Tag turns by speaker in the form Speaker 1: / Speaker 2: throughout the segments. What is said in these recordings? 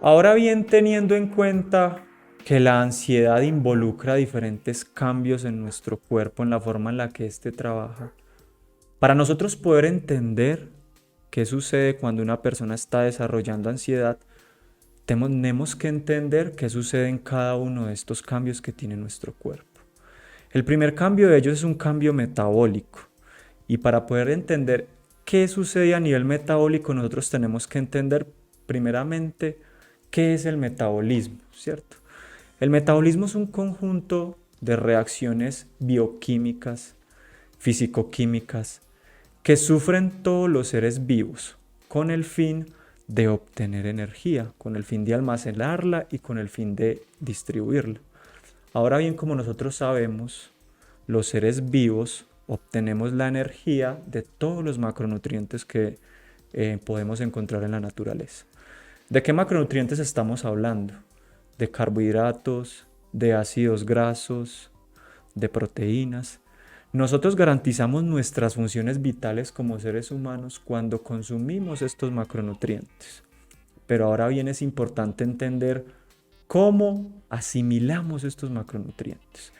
Speaker 1: Ahora bien, teniendo en cuenta que la ansiedad involucra diferentes cambios en nuestro cuerpo, en la forma en la que éste trabaja, para nosotros poder entender qué sucede cuando una persona está desarrollando ansiedad, tenemos que entender qué sucede en cada uno de estos cambios que tiene nuestro cuerpo. El primer cambio de ellos es un cambio metabólico. Y para poder entender qué sucede a nivel metabólico, nosotros tenemos que entender primeramente qué es el metabolismo, ¿cierto? El metabolismo es un conjunto de reacciones bioquímicas, fisicoquímicas, que sufren todos los seres vivos con el fin de obtener energía, con el fin de almacenarla y con el fin de distribuirla. Ahora bien, como nosotros sabemos, los seres vivos obtenemos la energía de todos los macronutrientes que podemos encontrar en la naturaleza. ¿De qué macronutrientes estamos hablando? De carbohidratos, de ácidos grasos, de proteínas. Nosotros garantizamos nuestras funciones vitales como seres humanos cuando consumimos estos macronutrientes. Pero ahora bien es importante entender cómo asimilamos estos macronutrientes.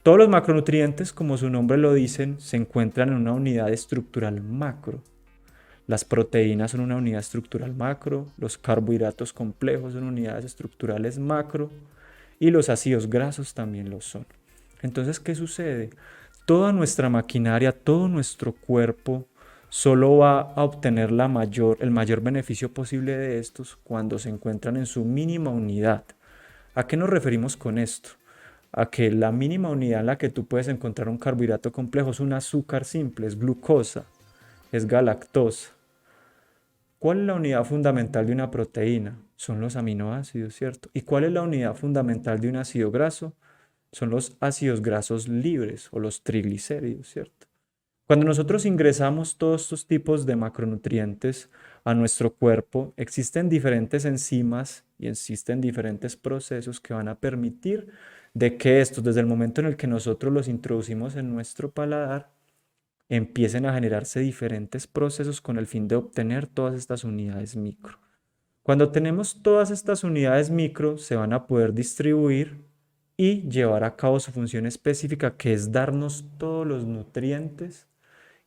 Speaker 1: Todos los macronutrientes, como su nombre lo dicen, se encuentran en una unidad estructural macro. Las proteínas son una unidad estructural macro, los carbohidratos complejos son unidades estructurales macro y los ácidos grasos también lo son. Entonces, ¿qué sucede? Toda nuestra maquinaria, todo nuestro cuerpo solo va a obtener el mayor beneficio posible de estos cuando se encuentran en su mínima unidad. ¿A qué nos referimos con esto? A que la mínima unidad en la que tú puedes encontrar un carbohidrato complejo es un azúcar simple, es glucosa, es galactosa. ¿Cuál es la unidad fundamental de una proteína? Son los aminoácidos, ¿cierto? ¿Y cuál es la unidad fundamental de un ácido graso? Son los ácidos grasos libres o los triglicéridos, ¿cierto? Cuando nosotros ingresamos todos estos tipos de macronutrientes a nuestro cuerpo, existen diferentes enzimas y existen diferentes procesos que van a permitir de que estos, desde el momento en el que nosotros los introducimos en nuestro paladar, empiecen a generarse diferentes procesos con el fin de obtener todas estas unidades micro. Cuando tenemos todas estas unidades micro, se van a poder distribuir y llevar a cabo su función específica, que es darnos todos los nutrientes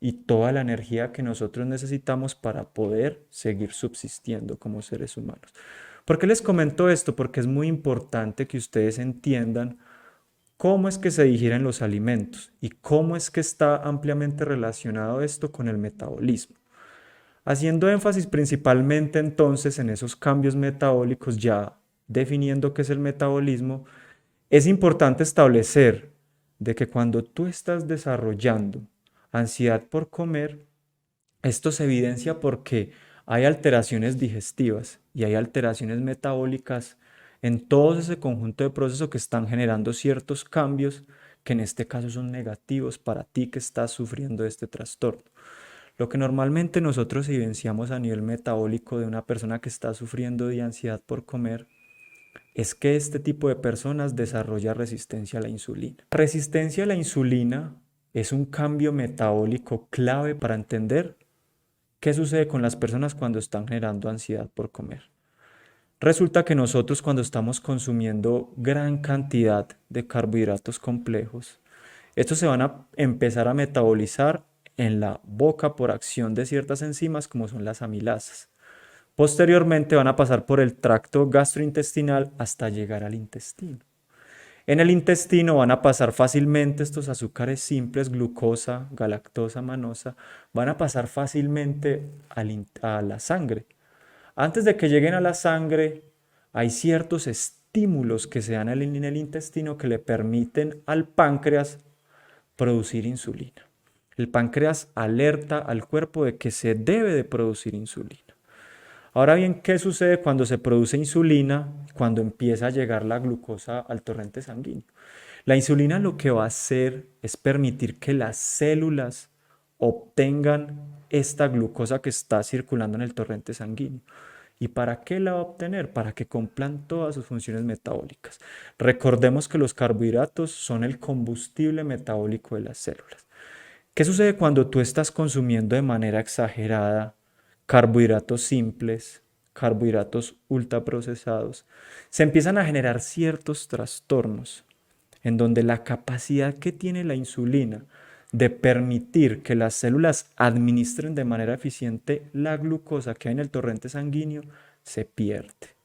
Speaker 1: y toda la energía que nosotros necesitamos para poder seguir subsistiendo como seres humanos. ¿Por qué les comento esto? Porque es muy importante que ustedes entiendan cómo es que se digieren los alimentos y cómo es que está ampliamente relacionado esto con el metabolismo. Haciendo énfasis principalmente entonces en esos cambios metabólicos, ya definiendo qué es el metabolismo, es importante establecer de que cuando tú estás desarrollando ansiedad por comer, esto se evidencia porque hay alteraciones digestivas y hay alteraciones metabólicas en todo ese conjunto de procesos que están generando ciertos cambios que en este caso son negativos para ti que estás sufriendo este trastorno. Lo que normalmente nosotros evidenciamos a nivel metabólico de una persona que está sufriendo de ansiedad por comer es que este tipo de personas desarrolla resistencia a la insulina. La resistencia a la insulina es un cambio metabólico clave para entender qué sucede con las personas cuando están generando ansiedad por comer. Resulta que nosotros cuando estamos consumiendo gran cantidad de carbohidratos complejos, estos se van a empezar a metabolizar en la boca por acción de ciertas enzimas como son las amilasas. Posteriormente van a pasar por el tracto gastrointestinal hasta llegar al intestino. En el intestino van a pasar fácilmente estos azúcares simples, glucosa, galactosa, manosa, van a pasar fácilmente a la sangre. Antes de que lleguen a la sangre, hay ciertos estímulos que se dan en el intestino que le permiten al páncreas producir insulina. El páncreas alerta al cuerpo de que se debe de producir insulina. Ahora bien, ¿qué sucede cuando se produce insulina? Cuando empieza a llegar la glucosa al torrente sanguíneo. La insulina lo que va a hacer es permitir que las células obtengan esta glucosa que está circulando en el torrente sanguíneo. ¿Y para qué la va a obtener? Para que cumplan todas sus funciones metabólicas. Recordemos que los carbohidratos son el combustible metabólico de las células. ¿Qué sucede cuando tú estás consumiendo de manera exagerada carbohidratos simples, carbohidratos ultraprocesados, se empiezan a generar ciertos trastornos en donde la capacidad que tiene la insulina de permitir que las células administren de manera eficiente la glucosa que hay en el torrente sanguíneo se pierde.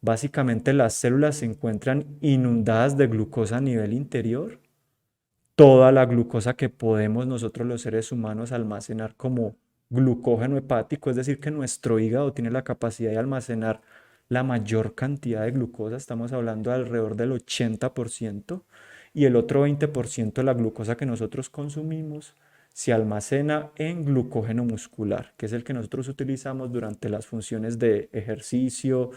Speaker 1: Básicamente las células se encuentran inundadas de glucosa a nivel interior, toda la glucosa que podemos nosotros los seres humanos almacenar como glucógeno hepático, es decir, que nuestro hígado tiene la capacidad de almacenar la mayor cantidad de glucosa, estamos hablando de alrededor del 80%, y el otro 20% de la glucosa que nosotros consumimos se almacena en glucógeno muscular, que es el que nosotros utilizamos durante las funciones de ejercicio,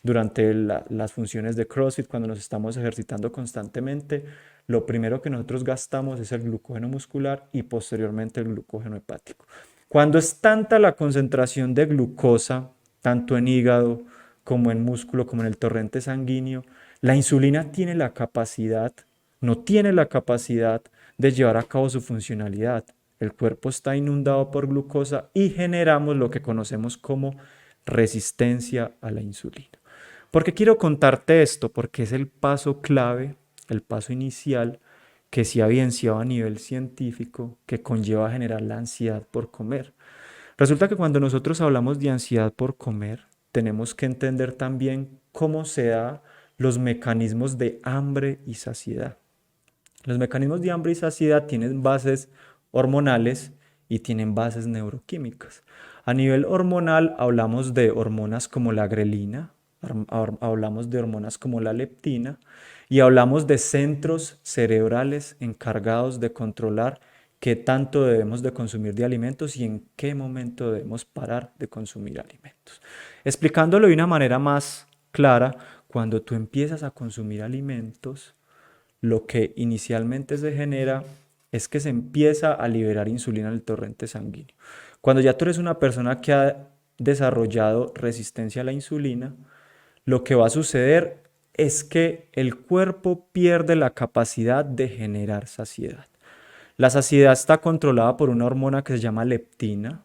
Speaker 1: durante las funciones de CrossFit, cuando nos estamos ejercitando constantemente. Lo primero que nosotros gastamos es el glucógeno muscular y posteriormente el glucógeno hepático. Cuando es tanta la concentración de glucosa, tanto en hígado como en músculo, como en el torrente sanguíneo, la insulina tiene la capacidad, no tiene la capacidad de llevar a cabo su funcionalidad. El cuerpo está inundado por glucosa y generamos lo que conocemos como resistencia a la insulina. ¿Por qué quiero contarte esto? Porque es el paso clave, el paso inicial que se ha evidenciado a nivel científico que conlleva a generar la ansiedad por comer. Resulta que cuando nosotros hablamos de ansiedad por comer, tenemos que entender también cómo se dan los mecanismos de hambre y saciedad. Los mecanismos de hambre y saciedad tienen bases hormonales y tienen bases neuroquímicas. A nivel hormonal hablamos de hormonas como la grelina, hablamos de hormonas como la leptina y hablamos de centros cerebrales encargados de controlar qué tanto debemos de consumir de alimentos y en qué momento debemos parar de consumir alimentos. Explicándolo de una manera más clara, cuando tú empiezas a consumir alimentos, lo que inicialmente se genera es que se empieza a liberar insulina en el torrente sanguíneo. Cuando ya tú eres una persona que ha desarrollado resistencia a la insulina, lo que va a suceder es que el cuerpo pierde la capacidad de generar saciedad. La saciedad está controlada por una hormona que se llama leptina.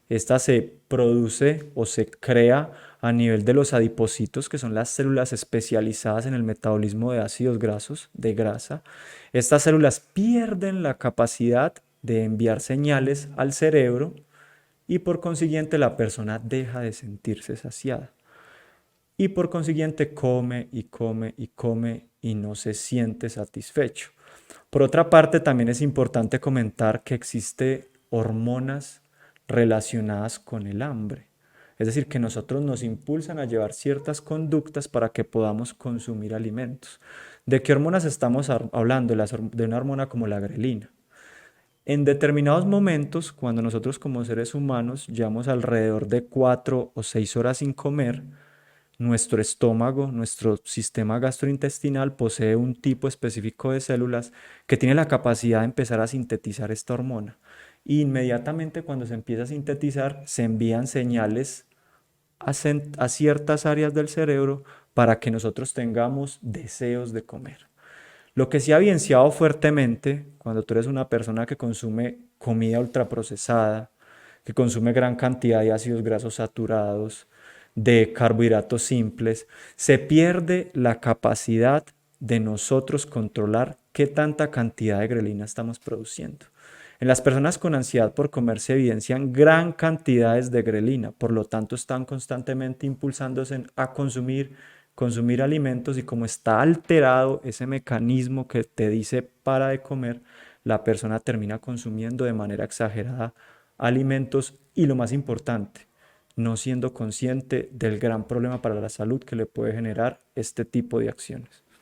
Speaker 1: Esta se produce o se crea a nivel de los adipocitos, que son las células especializadas en el metabolismo de ácidos grasos, de grasa. Estas células pierden la capacidad de enviar señales al cerebro y por consiguiente la persona deja de sentirse saciada. Y por consiguiente come y come y come y no se siente satisfecho. Por otra parte, también es importante comentar que existen hormonas relacionadas con el hambre. Es decir, que nosotros nos impulsan a llevar ciertas conductas para que podamos consumir alimentos. ¿De qué hormonas estamos hablando? De una hormona como la grelina. En determinados momentos, cuando nosotros como seres humanos llevamos alrededor de 4 o 6 horas sin comer, nuestro estómago, nuestro sistema gastrointestinal posee un tipo específico de células que tiene la capacidad de empezar a sintetizar esta hormona. Y inmediatamente cuando se empieza a sintetizar, se envían señales a ciertas áreas del cerebro para que nosotros tengamos deseos de comer. Lo que se ha evidenciado fuertemente cuando tú eres una persona que consume comida ultraprocesada, que consume gran cantidad de ácidos grasos saturados, de carbohidratos simples, se pierde la capacidad de nosotros controlar qué tanta cantidad de grelina estamos produciendo. En las personas con ansiedad por comer se evidencian gran cantidades de grelina, por lo tanto están constantemente impulsándose a consumir alimentos y como está alterado ese mecanismo que te dice para de comer, la persona termina consumiendo de manera exagerada alimentos y lo más importante, no siendo consciente del gran problema para la salud que le puede generar este tipo de acciones.